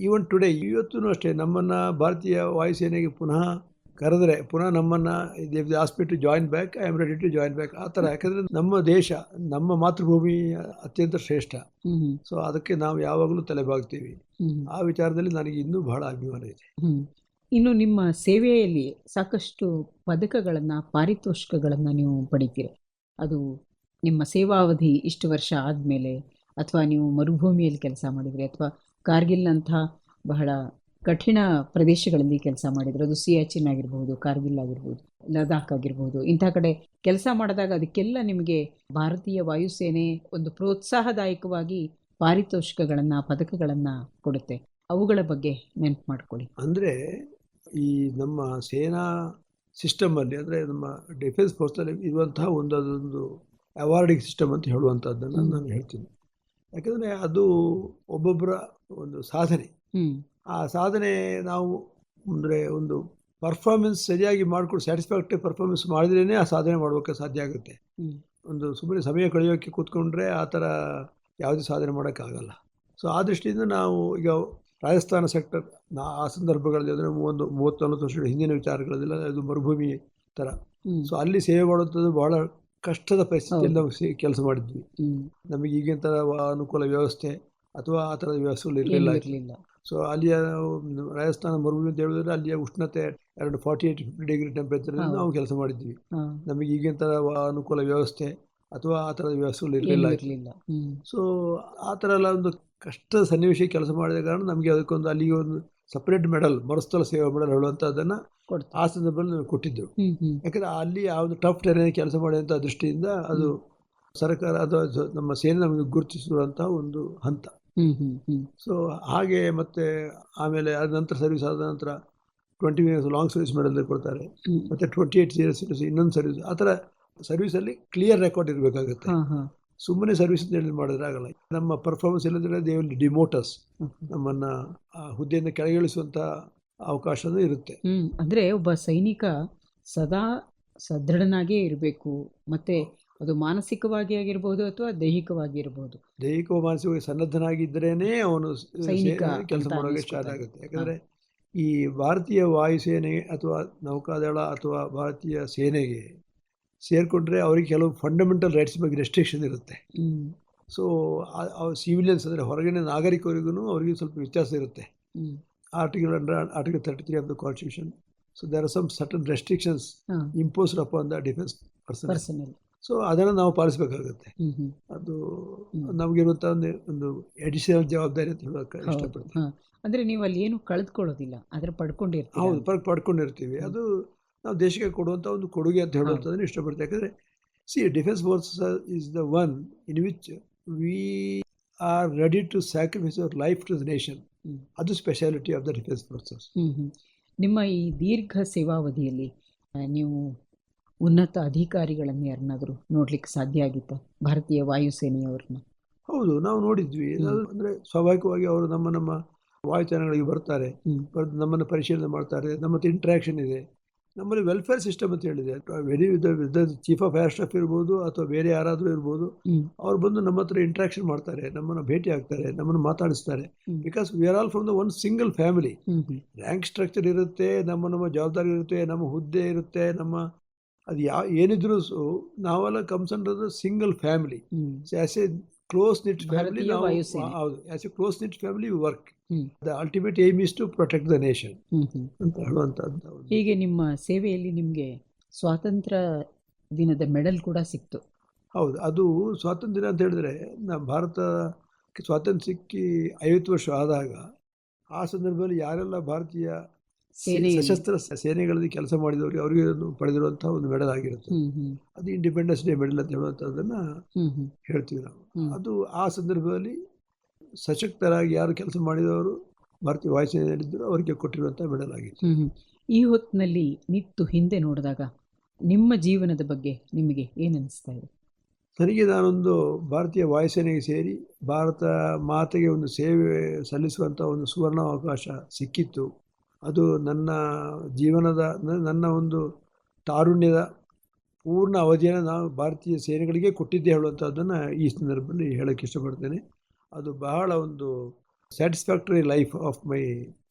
Speaker 3: ಈವನ್ ಟುಡೇ, ಇವತ್ತೂ ಅಷ್ಟೇ, ನಮ್ಮನ್ನು ಭಾರತೀಯ ವಾಯುಸೇನೆಗೆ ಪುನಃ ಕರೆದ್ರೆ ಪುನಃ ನಮ್ಮನ್ನು ಆಸ್ಪಿ to join back, I am ready to join back, ಆ ಥರ. ಯಾಕಂದರೆ ನಮ್ಮ ದೇಶ, ನಮ್ಮ ಮಾತೃಭೂಮಿ ಅತ್ಯಂತ ಶ್ರೇಷ್ಠ. ಸೊ ಅದಕ್ಕೆ ನಾವು ಯಾವಾಗಲೂ ತಲೆಬಾಗ್ತೀವಿ. ಆ ವಿಚಾರದಲ್ಲಿ ನನಗೆ ಇನ್ನೂ ಬಹಳ ಅಭಿಮಾನ ಇದೆ.
Speaker 2: ಇನ್ನು ನಿಮ್ಮ ಸೇವೆಯಲ್ಲಿ ಸಾಕಷ್ಟು ಪದಕಗಳನ್ನು, ಪಾರಿತೋಷಿಕಗಳನ್ನು ನೀವು ಪಡಿತೀರಿ. ಅದು ನಿಮ್ಮ ಸೇವಾವಧಿ ಇಷ್ಟು ವರ್ಷ ಆದಮೇಲೆ, ಅಥವಾ ನೀವು ಮರುಭೂಮಿಯಲ್ಲಿ ಕೆಲಸ ಮಾಡಿದ್ರಿ, ಅಥವಾ ಕಾರ್ಗಿಲ್ ಅಂಥ ಬಹಳ ಕಠಿಣ ಪ್ರದೇಶಗಳಲ್ಲಿ ಕೆಲಸ ಮಾಡಿದ್ರು. ಅದು ಸಿಯಾಚಿನ್ ಆಗಿರ್ಬೋದು, ಕಾರ್ಗಿಲ್ ಆಗಿರ್ಬೋದು, ಲದಾಖ್ ಆಗಿರ್ಬೋದು. ಇಂಥ ಕಡೆ ಕೆಲಸ ಮಾಡಿದಾಗ ಅದಕ್ಕೆಲ್ಲ ನಿಮಗೆ ಭಾರತೀಯ ವಾಯುಸೇನೆ ಒಂದು ಪ್ರೋತ್ಸಾಹದಾಯಕವಾಗಿ ಪಾರಿತೋಷಿಕಗಳನ್ನು, ಪದಕಗಳನ್ನು ಕೊಡುತ್ತೆ. ಅವುಗಳ ಬಗ್ಗೆ ನೆನಪು ಮಾಡ್ಕೊಳ್ಳಿ.
Speaker 3: ಅಂದರೆ ಈ ನಮ್ಮ ಸೇನಾ ಸಿಸ್ಟಮಲ್ಲಿ, ಅಂದರೆ ನಮ್ಮ ಡಿಫೆನ್ಸ್ ಫೋರ್ಸಲ್ಲಿ ಇರುವಂತಹ ಅದೊಂದು ಅವಾರ್ಡಿಂಗ್ ಸಿಸ್ಟಮ್ ಅಂತ ಹೇಳುವಂಥದ್ದನ್ನು ನಾನು ಹೇಳ್ತೀನಿ. ಯಾಕಂದರೆ ಅದು ಒಬ್ಬೊಬ್ಬರ ಒಂದು ಸಾಧನೆ. ಆ ಸಾಧನೆ ನಾವು ಅಂದರೆ ಒಂದು ಪರ್ಫಾರ್ಮೆನ್ಸ್ ಸರಿಯಾಗಿ ಮಾಡಿಕೊಂಡು ಸ್ಯಾಟಿಸ್ಫ್ಯಾಕ್ಟರಿ ಪರ್ಫಾರ್ಮೆನ್ಸ್ ಮಾಡಿದ್ರೇ ಆ ಸಾಧನೆ ಮಾಡೋಕ್ಕೆ ಸಾಧ್ಯ ಆಗುತ್ತೆ. ಒಂದು ಸುಮ್ಮನೆ ಸಮಯ ಕಳೆಯೋಕ್ಕೆ ಕೂತ್ಕೊಂಡ್ರೆ ಆ ಥರ ಯಾವುದೇ ಸಾಧನೆ ಮಾಡೋಕ್ಕಾಗಲ್ಲ. ಸೊ ಆ ದೃಷ್ಟಿಯಿಂದ ನಾವು ಈಗ ರಾಜಸ್ಥಾನ ಸೆಕ್ಟರ್, ಆ ಸಂದರ್ಭಗಳಲ್ಲಿ ಅಂದರೆ 30-40 ವರ್ಷಗಳ ಹಿಂದಿನ ವಿಚಾರಗಳದೆಲ್ಲ ಅದು ಮರುಭೂಮಿ ಥರ. ಸೊ ಅಲ್ಲಿ ಸೇವೆ ಮಾಡುವಂಥದ್ದು ಬಹಳ ಕಷ್ಟದ ಪರಿಸ್ಥಿತಿಯಲ್ಲಿ ನಾವು ಕೆಲಸ ಮಾಡಿದ್ವಿ. ನಮಗೆ ಈಗಿನ ಥರ ಅನುಕೂಲ ವ್ಯವಸ್ಥೆ ಅಥವಾ ಆ ಥರದ ವ್ಯವಸ್ಥೆಗಳು ಇರಲಿಲ್ಲ. ಸೊ ಅಲ್ಲಿಯ ರಾಜಸ್ಥಾನ ಮರುಭೂಮಿ ಅಂತ ಹೇಳಿದ್ರೆ ಅಲ್ಲಿಯ ಉಷ್ಣತೆ 48-50 ಡಿಗ್ರಿ ಟೆಂಪ್ರೇಚರಲ್ಲಿ ನಾವು ಕೆಲಸ ಮಾಡಿದ್ವಿ. ನಮಗೆ ಈಗಿನ ಥರ ಅನುಕೂಲ ವ್ಯವಸ್ಥೆ ಅಥವಾ ಆ ಥರದ ವ್ಯವಸ್ಥೆಗಳು ಇರಲಿಲ್ಲ. ಸೊ ಆ ಥರ ಎಲ್ಲ ಒಂದು ಕಷ್ಟದ ಸನ್ನಿವೇಶ ಕೆಲಸ ಮಾಡಿದ ಕಾರಣ ನಮಗೆ ಅದಕ್ಕೊಂದು ಅಲ್ಲಿಗೆ ಒಂದು ಸಪ್ರೇಟ್ ಮೆಡಲ್, ಮರುಸ್ಥಳ ಸೇವಾ ಮೆಡಲ್ ಹೇಳುವಂಥದ್ದನ್ನು ಆ ಸಂದರ್ಭದಲ್ಲಿ ನಮಗೆ ಕೊಟ್ಟಿದ್ದರು. ಯಾಕಂದರೆ ಅಲ್ಲಿ ಯಾವುದು ಟಫ್ ಟೆರೇನ್ ಕೆಲಸ ಮಾಡುವಂಥ ದೃಷ್ಟಿಯಿಂದ ಅದು ಸರ್ಕಾರ ಅಥವಾ ನಮ್ಮ ಸೇನೆ ನಮಗೆ ಗುರುತಿಸುವಂಥ ಒಂದು ಹಂತ. ಸೊ ಹಾಗೆ ಮತ್ತೆ ಆಮೇಲೆ ಅದ ನಂತರ ಸರ್ವಿಸ್ ಆದ ನಂತರ 20 ಇಯರ್ಸ್ ಲಾಂಗ್ ಸರ್ವಿಸ್ ಮೆಡಲ್ ಕೊಡ್ತಾರೆ, ಮತ್ತು 28 ಇಯರ್ಸ್ ಇನ್ನೊಂದು ಸರ್ವಿಸ್. ಆ ಥರ ಸರ್ವಿಸಲ್ಲಿ ಕ್ಲಿಯರ್ ರೆಕಾರ್ಡ್ ಇರಬೇಕಾಗುತ್ತೆ. ಸುಮ್ಮನೆ ಸರ್ವಿಸ್ ಅಂತ ಹೇಳಿ ಮಾಡಿದ್ರೆ ಆಗಲ್ಲ. ನಮ್ಮ ಪರ್ಫಾರ್ಮೆನ್ಸ್ ಇಲ್ಲದ್ರೆ ದೇ ವಿಲ್ ಡಿಮೋಟ್ ಅಸ್, ನಮ್ಮನ್ನು ಹುದ್ದೆಯಿಂದ ಕೆಳಗಿಳಿಸುವಂಥ ಅವಕಾಶನೂ ಇರುತ್ತೆ.
Speaker 2: ಅಂದರೆ ಒಬ್ಬ ಸೈನಿಕ ಸದಾ ಸದೃಢನಾಗೇ ಇರಬೇಕು, ಮತ್ತು ಅದು ಮಾನಸಿಕವಾಗಿ ಆಗಿರ್ಬೋದು ಅಥವಾ ದೈಹಿಕವಾಗಿ ಇರ್ಬೋದು.
Speaker 3: ದೈಹಿಕ ಮಾನಸಿಕವಾಗಿ ಸನ್ನದ್ಧನಾಗಿದ್ದರೇನೆ ಅವನು ಸೈನಿಕ ಕೆಲಸ ಮಾಡೋಕ್ಕೆ ಸ್ಟಾರ್ಟ್ ಆಗುತ್ತೆ. ಯಾಕಂದರೆ ಈ ಭಾರತೀಯ ವಾಯುಸೇನೆ ಅಥವಾ ನೌಕಾದಳ ಅಥವಾ ಭಾರತೀಯ ಸೇನೆಗೆ ಸೇರಿಕೊಂಡ್ರೆ ಅವರಿಗೆ ಕೆಲವು ಫಂಡಮೆಂಟಲ್ ರೈಟ್ಸ್ ಬಗ್ಗೆ ರೆಸ್ಟ್ರಿಕ್ಷನ್ ಇರುತ್ತೆ. ಸೊ ಸಿವಿಲಿಯನ್ಸ್ ಅಂದರೆ ಹೊರಗಿನ ನಾಗರಿಕರಿಗೂ ಅವರಿಗೆ ಸ್ವಲ್ಪ ವ್ಯತ್ಯಾಸ ಇರುತ್ತೆ. Article 33 of the constitution. So there are some certain restrictions imposed upon the defence personnel. So ಅದನ್ನು ನಾವು ಪಾಲಿಸಬೇಕಾಗುತ್ತೆ. ಅದು ನಮಗಿರುವಂಥ ಒಂದು ಎಡಿಷನಲ್ ಜವಾಬ್ದಾರಿ ಅಂತ ಹೇಳೋಕೆ ಇಷ್ಟಪಡ್ತೀನಿ.
Speaker 2: ಅಂದರೆ ನೀವು ಅಲ್ಲಿ ಏನು ಕಳೆದುಕೊಳ್ಳೋದಿಲ್ಲ, ಆದರೆ ಪಡ್ಕೊಂಡಿರ್ತೀವಿ.
Speaker 3: ಹೌದು, ಪಡ್ಕೊಂಡಿರ್ತೀವಿ. ಅದು ನಾವು ದೇಶಕ್ಕೆ ಕೊಡುವಂಥ ಒಂದು ಕೊಡುಗೆ ಅಂತ ಹೇಳುವಂಥದ್ದನ್ನು ಇಷ್ಟಪಡ್ತೀವಿ. ಯಾಕಂದರೆ defence force is the one in which we are ready to sacrifice our life to the nation. ಅದು speciality of the defence forces.
Speaker 2: ನಿಮ್ಮ ಈ ದೀರ್ಘ ಸೇವಾವಧಿಯಲ್ಲಿ ನೀವು ಉನ್ನತ ಅಧಿಕಾರಿಗಳನ್ನು ಯಾರನ್ನಾದರೂ ನೋಡ್ಲಿಕ್ಕೆ ಸಾಧ್ಯ ಆಗಿತ್ತಾ, ಭಾರತೀಯ ವಾಯುಸೇನೆಯವ್ರನ್ನ?
Speaker 3: ಹೌದು, ನಾವು ನೋಡಿದ್ವಿ. ಅಂದರೆ ಸ್ವಾಭಾವಿಕವಾಗಿ ಅವರು ನಮ್ಮ ವಾಯುಯಾನಗಳಿಗೆ ಬರ್ತಾರೆ, ನಮ್ಮನ್ನು ಪರಿಶೀಲನೆ ಮಾಡ್ತಾರೆ, ನಮ್ಮ ಇಂಟ್ರ್ಯಾಕ್ಷನ್ ಇದೆ. ನಮ್ಮಲ್ಲಿ ವೆಲ್ಫೇರ್ ಸಿಸ್ಟಮ್ ಅಂತ ಹೇಳಿದೆ. Very chief of air staff ಇರ್ಬೋದು ಅಥವಾ ಬೇರೆ ಯಾರಾದರೂ ಇರ್ಬೋದು, ಅವ್ರು ಬಂದು ನಮ್ಮ ಹತ್ರ ಇಂಟ್ರಾಕ್ಷನ್ ಮಾಡ್ತಾರೆ, ನಮ್ಮನ್ನು ಭೇಟಿ ಆಗ್ತಾರೆ, ನಮ್ಮನ್ನು ಮಾತಾಡಿಸ್ತಾರೆ. Because we are all from the one single family. Rank structure ಇರುತ್ತೆ, ನಮ್ಮ ಜವಾಬ್ದಾರಿ ಇರುತ್ತೆ, ನಮ್ಮ ಹುದ್ದೆ ಇರುತ್ತೆ, ಅದು ಏನಿದ್ರು ನಾವೆಲ್ಲ comes under the single family. As a close knit family ಹೌದು, as a close knit family work. The ultimate aim is to protect the nation ಅಂತ ಹೇಳುವಂಥದ್ದು.
Speaker 2: ಹೀಗೆ ನಿಮ್ಮ ಸೇವೆಯಲ್ಲಿ ನಿಮಗೆ ಸ್ವಾತಂತ್ರ್ಯ ದಿನದ ಮೆಡಲ್ ಕೂಡ ಸಿಕ್ತು.
Speaker 3: ಹೌದು, ಅದು ಸ್ವಾತಂತ್ರ್ಯ ದಿನ ಅಂತ ಹೇಳಿದ್ರೆ ಭಾರತ ಸ್ವಾತಂತ್ರ್ಯ ಸಿಕ್ಕಿ 50 ವರ್ಷ ಆದಾಗ ಆ ಸಂದರ್ಭದಲ್ಲಿ ಯಾರೆಲ್ಲ ಭಾರತೀಯ ಸಶಸ್ತ್ರ ಸೇನೆಗಳಲ್ಲಿ ಕೆಲಸ ಮಾಡಿದವರಿಗೆ ಅವರಿಗೆ ಪಡೆದಿರುವಂತಹ ಒಂದು ಮೆಡಲ್ ಆಗಿರುತ್ತೆ. ಅದು ಇಂಡಿಪೆಂಡೆನ್ಸ್ ಡೇ ಮೆಡಲ್ ಅಂತ ಹೇಳುವಂಥದ್ದನ್ನ ಹೇಳ್ತೀವಿ ನಾವು. ಅದು ಆ ಸಂದರ್ಭದಲ್ಲಿ ಸಶಕ್ತರಾಗಿ ಯಾರು ಕೆಲಸ ಮಾಡಿದವರು ಭಾರತೀಯ ವಾಯುಸೇನೆಯಲ್ಲಿದ್ದರು ಅವರಿಗೆ ಕೊಟ್ಟಿರುವಂತಹ ಮೆಡಲ್ ಆಗಿತ್ತು.
Speaker 2: ಈ ಹೊತ್ತಿನಲ್ಲಿ ನಿಂತು ಹಿಂದೆ ನೋಡಿದಾಗ ನಿಮ್ಮ ಜೀವನದ ಬಗ್ಗೆ ನಿಮಗೆ ಏನು ಅನಿಸ್ತಾ ಇದೆ?
Speaker 3: ನನಗೆ ನಾನೊಂದು ಭಾರತೀಯ ವಾಯುಸೇನೆಗೆ ಸೇರಿ ಭಾರತ ಮಾತೆಗೆ ಒಂದು ಸೇವೆ ಸಲ್ಲಿಸುವಂಥ ಒಂದು ಸುವರ್ಣ ಅವಕಾಶ ಸಿಕ್ಕಿತ್ತು. ಅದು ನನ್ನ ಜೀವನದ ನನ್ನ ಒಂದು ತಾರುಣ್ಯದ ಪೂರ್ಣ ಅವಧಿಯನ್ನು ನಾನು ಭಾರತೀಯ ಸೇನೆಗಳಿಗೆ ಕೊಟ್ಟಿದ್ದೆ ಹೇಳುವಂಥದ್ದನ್ನು ಈ ಸಂದರ್ಭದಲ್ಲಿ ಹೇಳೋಕ್ಕೆ ಇಷ್ಟಪಡ್ತೇನೆ. ಅದು ಬಹಳ ಒಂದು ಸ್ಯಾಟಿಸ್ಫ್ಯಾಕ್ಟರಿ ಲೈಫ್ ಆಫ್ ಮೈ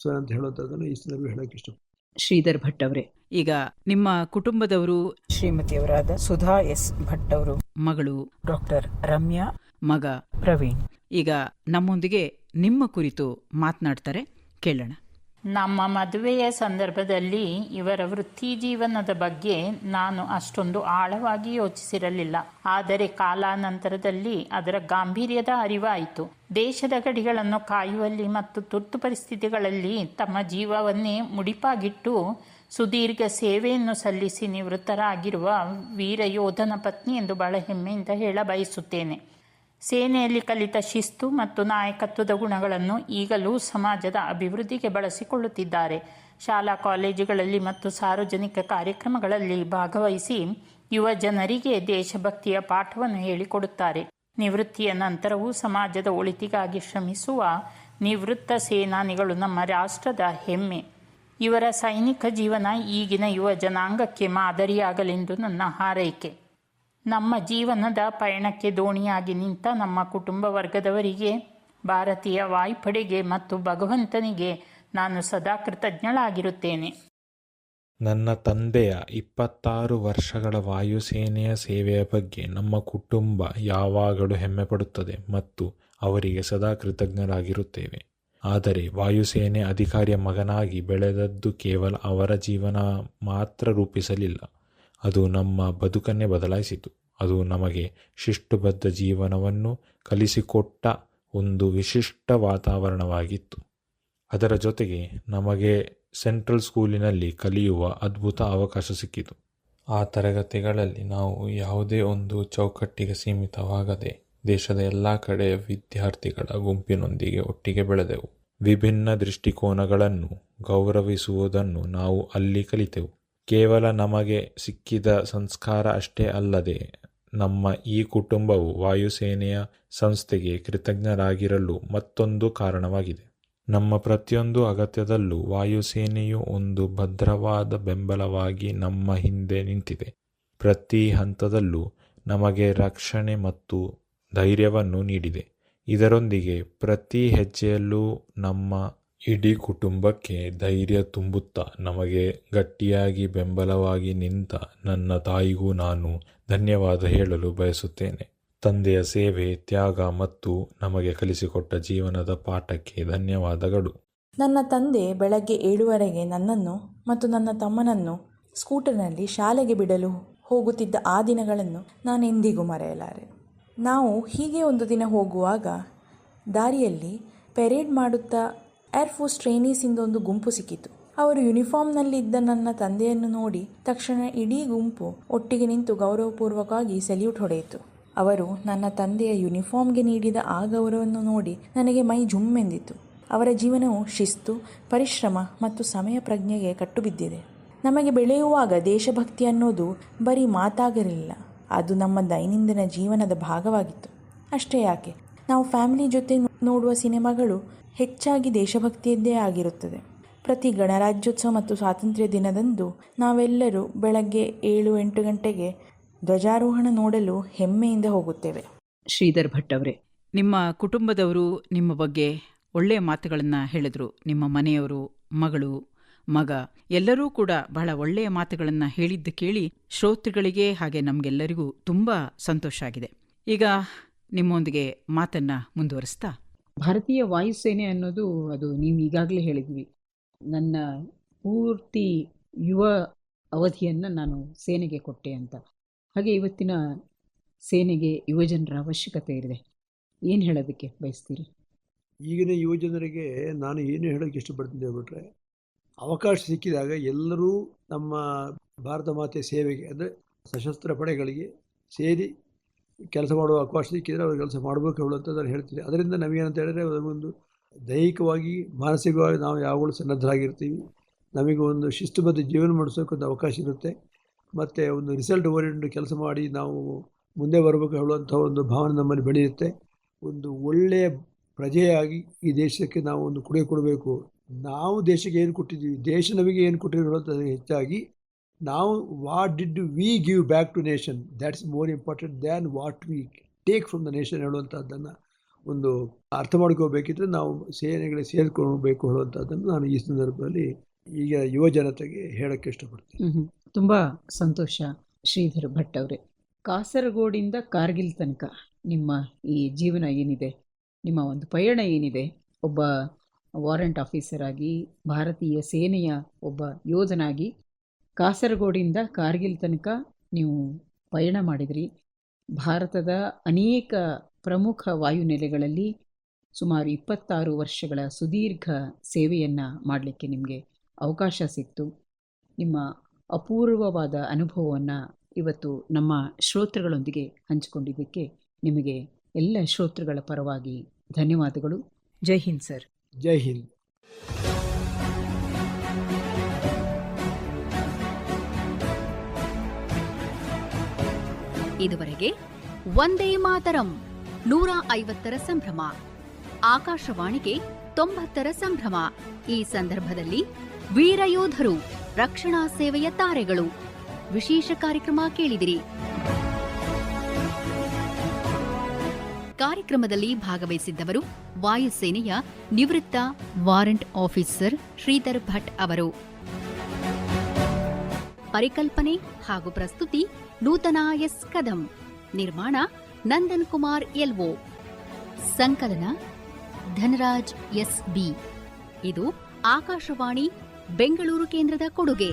Speaker 3: ಸನ್ ಅಂತ ಹೇಳುವಂಥದ್ದನ್ನು ಈ ಸಂದರ್ಭ ಹೇಳೋಕ್ಕೆ ಇಷ್ಟಪಡ್ತೀನಿ.
Speaker 2: ಶ್ರೀಧರ್ ಭಟ್ ಅವರೇ,
Speaker 4: ಈಗ ನಿಮ್ಮ ಕುಟುಂಬದವರು
Speaker 5: ಶ್ರೀಮತಿಯವರಾದ ಸುಧಾ ಎಸ್ ಭಟ್ ಅವರು,
Speaker 4: ಮಗಳು
Speaker 5: ಡಾಕ್ಟರ್ ರಮ್ಯಾ,
Speaker 4: ಮಗ
Speaker 5: ಪ್ರವೀಣ್
Speaker 4: ಈಗ ನಮ್ಮೊಂದಿಗೆ ನಿಮ್ಮ ಕುರಿತು ಮಾತನಾಡ್ತಾರೆ, ಕೇಳೋಣ.
Speaker 6: ನಮ್ಮ ಮದುವೆಯ ಸಂದರ್ಭದಲ್ಲಿ ಇವರ ವೃತ್ತಿ ಜೀವನದ ಬಗ್ಗೆ ನಾನು ಅಷ್ಟೊಂದು ಆಳವಾಗಿ ಯೋಚಿಸಿರಲಿಲ್ಲ. ಆದರೆ ಕಾಲಾನಂತರದಲ್ಲಿ ಅದರ ಗಾಂಭೀರ್ಯದ ಅರಿವಾಯಿತು. ದೇಶದ ಗಡಿಗಳನ್ನು ಕಾಯುವಲ್ಲಿ ಮತ್ತು ತುರ್ತು ಪರಿಸ್ಥಿತಿಗಳಲ್ಲಿ ತಮ್ಮ ಜೀವವನ್ನೇ ಮುಡಿಪಾಗಿಟ್ಟು ಸುದೀರ್ಘ ಸೇವೆಯನ್ನು ಸಲ್ಲಿಸಿ ನಿವೃತ್ತರಾಗಿರುವ ವೀರ ಯೋಧನ ಪತ್ನಿ ಎಂದು ಬಹಳ ಹೆಮ್ಮೆಯಿಂದ ಹೇಳ ಬಯಸುತ್ತೇನೆ. ಸೇನೆಯಲ್ಲಿ ಕಲಿತ ಶಿಸ್ತು ಮತ್ತು ನಾಯಕತ್ವದ ಗುಣಗಳನ್ನು ಈಗಲೂ ಸಮಾಜದ ಅಭಿವೃದ್ಧಿಗೆ ಬಳಸಿಕೊಳ್ಳುತ್ತಿದ್ದಾರೆ. ಶಾಲಾ ಕಾಲೇಜುಗಳಲ್ಲಿ ಮತ್ತು ಸಾರ್ವಜನಿಕ ಕಾರ್ಯಕ್ರಮಗಳಲ್ಲಿ ಭಾಗವಹಿಸಿ ಯುವ ಜನರಿಗೆ ದೇಶಭಕ್ತಿಯ ಪಾಠವನ್ನು ಹೇಳಿಕೊಡುತ್ತಾರೆ. ನಿವೃತ್ತಿಯ ನಂತರವೂ ಸಮಾಜದ ಒಳಿತಿಗಾಗಿ ಶ್ರಮಿಸುವ ನಿವೃತ್ತ ಸೇನಾನಿಗಳು ನಮ್ಮ ರಾಷ್ಟ್ರದ ಹೆಮ್ಮೆ. ಇವರ ಸೈನಿಕ ಜೀವನ ಈಗಿನ ಯುವ ಜನಾಂಗಕ್ಕೆ ಮಾದರಿಯಾಗಲೆಂದು ನನ್ನ ಹಾರೈಕೆ. ನಮ್ಮ ಜೀವನದ ಪಯಣಕ್ಕೆ ದೋಣಿಯಾಗಿ ನಿಂತ ನಮ್ಮ ಕುಟುಂಬ ವರ್ಗದವರಿಗೆ, ಭಾರತೀಯ ವಾಯುಪಡೆಗೆ ಮತ್ತು ಭಗವಂತನಿಗೆ ನಾನು ಸದಾ ಕೃತಜ್ಞಳಾಗಿರುತ್ತೇನೆ.
Speaker 7: ನನ್ನ ತಂದೆಯ 26 ವರ್ಷಗಳ ವಾಯುಸೇನೆಯ ಸೇವೆಯ ಬಗ್ಗೆ ನಮ್ಮ ಕುಟುಂಬ ಯಾವಾಗಲೂ ಹೆಮ್ಮೆ ಪಡುತ್ತದೆ ಮತ್ತು ಅವರಿಗೆ ಸದಾ ಕೃತಜ್ಞರಾಗಿರುತ್ತೇವೆ. ಆದರೆ ವಾಯುಸೇನೆ ಅಧಿಕಾರಿಯ ಮಗನಾಗಿ ಬೆಳೆದದ್ದು ಕೇವಲ ಅವರ ಜೀವನ ಮಾತ್ರ ರೂಪಿಸಲಿಲ್ಲ, ಅದು ನಮ್ಮ ಬದುಕನ್ನೇ ಬದಲಾಯಿಸಿತು. ಅದು ನಮಗೆ ಶಿಸ್ತುಬದ್ಧ ಜೀವನವನ್ನು ಕಲಿಸಿಕೊಟ್ಟ ಒಂದು ವಿಶಿಷ್ಟ ವಾತಾವರಣವಾಗಿತ್ತು. ಅದರ ಜೊತೆಗೆ ನಮಗೆ ಸೆಂಟ್ರಲ್ ಸ್ಕೂಲಿನಲ್ಲಿ ಕಲಿಯುವ ಅದ್ಭುತ ಅವಕಾಶ ಸಿಕ್ಕಿತು. ಆ ತರಗತಿಗಳಲ್ಲಿ ನಾವು ಯಾವುದೇ ಒಂದು ಚೌಕಟ್ಟಿಗೆ ಸೀಮಿತವಾಗದೆ ದೇಶದ ಎಲ್ಲ ಕಡೆಯ ವಿದ್ಯಾರ್ಥಿಗಳ ಗುಂಪಿನೊಂದಿಗೆ ಒಟ್ಟಿಗೆ ಬೆಳೆದೆವು. ವಿಭಿನ್ನ ದೃಷ್ಟಿಕೋನಗಳನ್ನು ಗೌರವಿಸುವುದನ್ನು ನಾವು ಅಲ್ಲಿ ಕಲಿತೆವು. ಕೇವಲ ನಮಗೆ ಸಿಕ್ಕಿದ ಸಂಸ್ಕಾರ ಅಷ್ಟೇ ಅಲ್ಲದೆ ನಮ್ಮ ಈ ಕುಟುಂಬವು ವಾಯುಸೇನೆಯ ಸಂಸ್ಥೆಗೆ ಕೃತಜ್ಞರಾಗಿರಲು ಮತ್ತೊಂದು ಕಾರಣವಾಗಿದೆ. ನಮ್ಮ ಪ್ರತಿಯೊಂದು ಅಗತ್ಯದಲ್ಲೂ ವಾಯುಸೇನೆಯು ಒಂದು ಭದ್ರವಾದ ಬೆಂಬಲವಾಗಿ ನಮ್ಮ ಹಿಂದೆ ನಿಂತಿದೆ. ಪ್ರತಿ ಹಂತದಲ್ಲೂ ನಮಗೆ ರಕ್ಷಣೆ ಮತ್ತು ಧೈರ್ಯವನ್ನು ನೀಡಿದೆ. ಇದರೊಂದಿಗೆ ಪ್ರತಿ ಹೆಜ್ಜೆಯಲ್ಲೂ ನಮ್ಮ ಇಡೀ ಕುಟುಂಬಕ್ಕೆ ಧೈರ್ಯ ತುಂಬುತ್ತಾ ನಮಗೆ ಗಟ್ಟಿಯಾಗಿ ಬೆಂಬಲವಾಗಿ ನಿಂತ ನನ್ನ ತಾಯಿಗೂ ನಾನು ಧನ್ಯವಾದ ಹೇಳಲು ಬಯಸುತ್ತೇನೆ. ತಂದೆಯ ಸೇವೆ, ತ್ಯಾಗ ಮತ್ತು ನಮಗೆ ಕಲಿಸಿಕೊಟ್ಟ ಜೀವನದ ಪಾಠಕ್ಕೆ ಧನ್ಯವಾದಗಳು.
Speaker 8: ನನ್ನ ತಂದೆ ಬೆಳಗ್ಗೆ 7:15 ನನ್ನನ್ನು ಮತ್ತು ನನ್ನ ತಮ್ಮನನ್ನು ಸ್ಕೂಟರ್ನಲ್ಲಿ ಶಾಲೆಗೆ ಬಿಡಲು ಹೋಗುತ್ತಿದ್ದ ಆ ದಿನಗಳನ್ನು ನಾನೆಂದಿಗೂ ಮರೆಯಲಾರೆ. ನಾವು ಹೀಗೆ ಒಂದು ದಿನ ಹೋಗುವಾಗ ದಾರಿಯಲ್ಲಿ ಪೆರೇಡ್ ಮಾಡುತ್ತಾ ಏರ್ಫೋರ್ಸ್ ಟ್ರೈನೀಸಿಂದ ಒಂದು ಗುಂಪು ಸಿಕ್ಕಿತು. ಅವರು ಯೂನಿಫಾರ್ಮ್ನಲ್ಲಿದ್ದ ನನ್ನ ತಂದೆಯನ್ನು ನೋಡಿ ತಕ್ಷಣ ಇಡೀ ಗುಂಪು ಒಟ್ಟಿಗೆ ನಿಂತು ಗೌರವಪೂರ್ವಕವಾಗಿ ಸೆಲ್ಯೂಟ್ ಹೊಡೆಯಿತು. ಅವರು ನನ್ನ ತಂದೆಯ ಯೂನಿಫಾರ್ಮ್ಗೆ ನೀಡಿದ ಆ ಗೌರವವನ್ನು ನೋಡಿ ನನಗೆ ಮೈ ಜುಮ್ಮೆಂದಿತು. ಅವರ ಜೀವನವು ಶಿಸ್ತು, ಪರಿಶ್ರಮ ಮತ್ತು ಸಮಯ ಪ್ರಜ್ಞೆಗೆ ಕಟ್ಟುಬಿದ್ದಿದೆ. ನಮಗೆ ಬೆಳೆಯುವಾಗ ದೇಶಭಕ್ತಿ ಅನ್ನೋದು ಬರೀ ಮಾತಾಗಿರಲಿಲ್ಲ, ಅದು ನಮ್ಮ ದೈನಂದಿನ ಜೀವನದ ಭಾಗವಾಗಿತ್ತು. ಅಷ್ಟೇ ಯಾಕೆ, ನಾವು ಫ್ಯಾಮಿಲಿ ಜೊತೆ ನೋಡುವ ಸಿನಿಮಾಗಳು ಹೆಚ್ಚಾಗಿ ದೇಶಭಕ್ತಿಯದ್ದೇ ಆಗಿರುತ್ತದೆ. ಪ್ರತಿ ಗಣರಾಜ್ಯೋತ್ಸವ ಮತ್ತು ಸ್ವಾತಂತ್ರ್ಯ ದಿನದಂದು ನಾವೆಲ್ಲರೂ ಬೆಳಗ್ಗೆ 7-8 ಗಂಟೆಗೆ ಧ್ವಜಾರೋಹಣ ನೋಡಲು ಹೆಮ್ಮೆಯಿಂದ ಹೋಗುತ್ತೇವೆ.
Speaker 2: ಶ್ರೀಧರ್ ಭಟ್ ಅವರೇ,
Speaker 4: ನಿಮ್ಮ ಕುಟುಂಬದವರು ನಿಮ್ಮ ಬಗ್ಗೆ ಒಳ್ಳೆಯ ಮಾತುಗಳನ್ನು ಹೇಳಿದ್ರು. ನಿಮ್ಮ ಮನೆಯವರು, ಮಗಳು, ಮಗ ಎಲ್ಲರೂ ಕೂಡ ಬಹಳ ಒಳ್ಳೆಯ ಮಾತುಗಳನ್ನು ಹೇಳಿದ್ದು ಕೇಳಿ ಶ್ರೋತೃಗಳಿಗೆ ಹಾಗೆ ನಮಗೆಲ್ಲರಿಗೂ ತುಂಬ ಸಂತೋಷ ಆಗಿದೆ. ಈಗ ನಿಮ್ಮೊಂದಿಗೆ ಮಾತನ್ನು ಮುಂದುವರಿಸ್ತಾ,
Speaker 2: ಭಾರತೀಯ ವಾಯುಸೇನೆ ಅನ್ನೋದು ಅದು ನೀವು ಈಗಾಗಲೇ ಹೇಳಿದ್ವಿ, ನನ್ನ ಪೂರ್ತಿ ಯುವ ಅವಧಿಯನ್ನು ನಾನು ಸೇನೆಗೆ ಕೊಟ್ಟೆ ಅಂತ. ಹಾಗೆ ಇವತ್ತಿನ ಸೇನೆಗೆ ಯುವಜನರ ಅವಶ್ಯಕತೆ ಇದೆ. ಏನು ಹೇಳೋದಕ್ಕೆ ಬಯಸ್ತೀರಿ?
Speaker 3: ಈಗಿನ ಯುವಜನರಿಗೆ ನಾನು ಏನು ಹೇಳೋಕ್ಕೆ ಇಷ್ಟಪಡ್ತೀನಿ ಹೇಳ್ಬಿಟ್ರೆ, ಅವಕಾಶ ಸಿಕ್ಕಿದಾಗ ಎಲ್ಲರೂ ನಮ್ಮ ಭಾರತ ಮಾತೆ ಸೇವೆಗೆ ಅಂದರೆ ಸಶಸ್ತ್ರ ಪಡೆಗಳಿಗೆ ಸೇರಿ ಕೆಲಸ ಮಾಡುವ ಅವಕಾಶ ಸಿಕ್ಕಿದರೆ ಅವ್ರು ಕೆಲಸ ಮಾಡಬೇಕು ಹೇಳುವಂಥದ್ದು ನಾನು ಹೇಳ್ತೀನಿ. ಅದರಿಂದ ನಮಗೇನಂತ ಹೇಳಿದ್ರೆ ಒಂದು ದೈಹಿಕವಾಗಿ ಮಾನಸಿಕವಾಗಿ ನಾವು ಯಾವಾಗಲೂ ಸನ್ನದ್ಧರಾಗಿರ್ತೀವಿ. ನಮಗೆ ಒಂದು ಶಿಸ್ತುಬದ್ಧ ಜೀವನ ನಡೆಸೋಕ್ಕೊಂದು ಅವಕಾಶ ಇರುತ್ತೆ. ಮತ್ತು ಒಂದು ರಿಸಲ್ಟ್ ಓರಿಯೆಂಟೆಡ್ ಕೆಲಸ ಮಾಡಿ ನಾವು ಮುಂದೆ ಬರಬೇಕು ಹೇಳುವಂಥ ಒಂದು ಭಾವನೆ ನಮ್ಮಲ್ಲಿ ಬೆಳೆಯುತ್ತೆ. ಒಂದು ಒಳ್ಳೆಯ ಪ್ರಜೆಯಾಗಿ ಈ ದೇಶಕ್ಕೆ ನಾವು ಒಂದು ಕೊಡುಗೆ ಕೊಡಬೇಕು. ನಾವು ದೇಶಕ್ಕೆ ಏನು ಕೊಟ್ಟಿದ್ದೀವಿ, ದೇಶ ನಮಗೆ ಏನು ಕೊಟ್ಟಿರೋಂಥದ್ದು ಹೆಚ್ಚಾಗಿ ನಾವು what did we give back to nation, that's more important than what we take from the nation ಹೇಳುವಂಥದ್ದನ್ನು ಒಂದು ಅರ್ಥ ಮಾಡ್ಕೋಬೇಕಿದ್ರೆ ನಾವು ಸೇನೆಗಳಿಗೆ ಸೇರಿಕೊಳ್ಬೇಕು ಹೇಳುವಂಥದ್ದನ್ನು ನಾನು ಈ ಸಂದರ್ಭದಲ್ಲಿ ಈಗ ಯುವ ಜನತೆಗೆ ಹೇಳೋಕ್ಕೆ ಇಷ್ಟಪಡ್ತೀನಿ.
Speaker 2: ತುಂಬ ಸಂತೋಷ ಶ್ರೀಧರ್ ಭಟ್ ಅವರೇ. ಕಾಸರಗೋಡಿಂದ ಕಾರ್ಗಿಲ್ ತನಕ ನಿಮ್ಮ ಈ ಜೀವನ ಏನಿದೆ, ನಿಮ್ಮ ಒಂದು ಪಯಣ ಏನಿದೆ, ಒಬ್ಬ ವಾರೆಂಟ್ ಆಫೀಸರ್ ಆಗಿ ಭಾರತೀಯ ಸೇನೆಯ ಒಬ್ಬ ಯೋಧನಾಗಿ ಕಾಸರಗೋಡಿಂದ ಕಾರ್ಗಿಲ್ ತನಕ ನೀವು ಪಯಣ ಮಾಡಿದ್ರಿ. ಭಾರತದ ಅನೇಕ ಪ್ರಮುಖ ವಾಯುನೆಲೆಗಳಲ್ಲಿ ಸುಮಾರು 26 ವರ್ಷಗಳ ಸುದೀರ್ಘ ಸೇವೆಯನ್ನು ಮಾಡಲಿಕ್ಕೆ ನಿಮಗೆ ಅವಕಾಶ ಸಿಕ್ತು. ನಿಮ್ಮ ಅಪೂರ್ವವಾದ ಅನುಭವವನ್ನು ಇವತ್ತು ನಮ್ಮ ಶ್ರೋತೃಗಳೊಂದಿಗೆ ಹಂಚಿಕೊಂಡಿದ್ದಕ್ಕೆ ನಿಮಗೆ ಎಲ್ಲ ಶ್ರೋತೃಗಳ ಪರವಾಗಿ ಧನ್ಯವಾದಗಳು.
Speaker 4: ಜೈ ಹಿಂದ್ ಸರ್.
Speaker 3: ಜೈ ಹಿಂದ್.
Speaker 1: ಇದುವರೆಗೆ ವಂದೇ ಮಾತರಂ 150ರ ಸಂಭ್ರಮ, ಆಕಾಶವಾಣಿಗೆ 90ರ ಸಂಭ್ರಮ. ಈ ಸಂದರ್ಭದಲ್ಲಿ ವೀರಯೋಧರು, ರಕ್ಷಣಾ ಸೇವೆಯ ತಾರೆಗಳು ವಿಶೇಷ ಕಾರ್ಯಕ್ರಮ ಕೇಳಿದಿರಿ. ಕಾರ್ಯಕ್ರಮದಲ್ಲಿ ಭಾಗವಹಿಸಿದ್ದವರು ವಾಯುಸೇನೆಯ ನಿವೃತ್ತ ವಾರೆಂಟ್ ಆಫೀಸರ್ ಶ್ರೀಧರ್ ಭಟ್ ಅವರು. ಪರಿಕಲ್ಪನೆ ಹಾಗೂ ಪ್ರಸ್ತುತಿ ನೂತನ ಎಸ್ ಕದಂ. ನಿರ್ಮಾಣ ನಂದನ್ ಕುಮಾರ್ ಎಲ್ಒ. ಸಂಕಲನ ಧನರಾಜ್ ಎಸ್ ಬಿ. ಇದು ಆಕಾಶವಾಣಿ ಬೆಂಗಳೂರು ಕೇಂದ್ರದ ಕೊಡುಗೆ.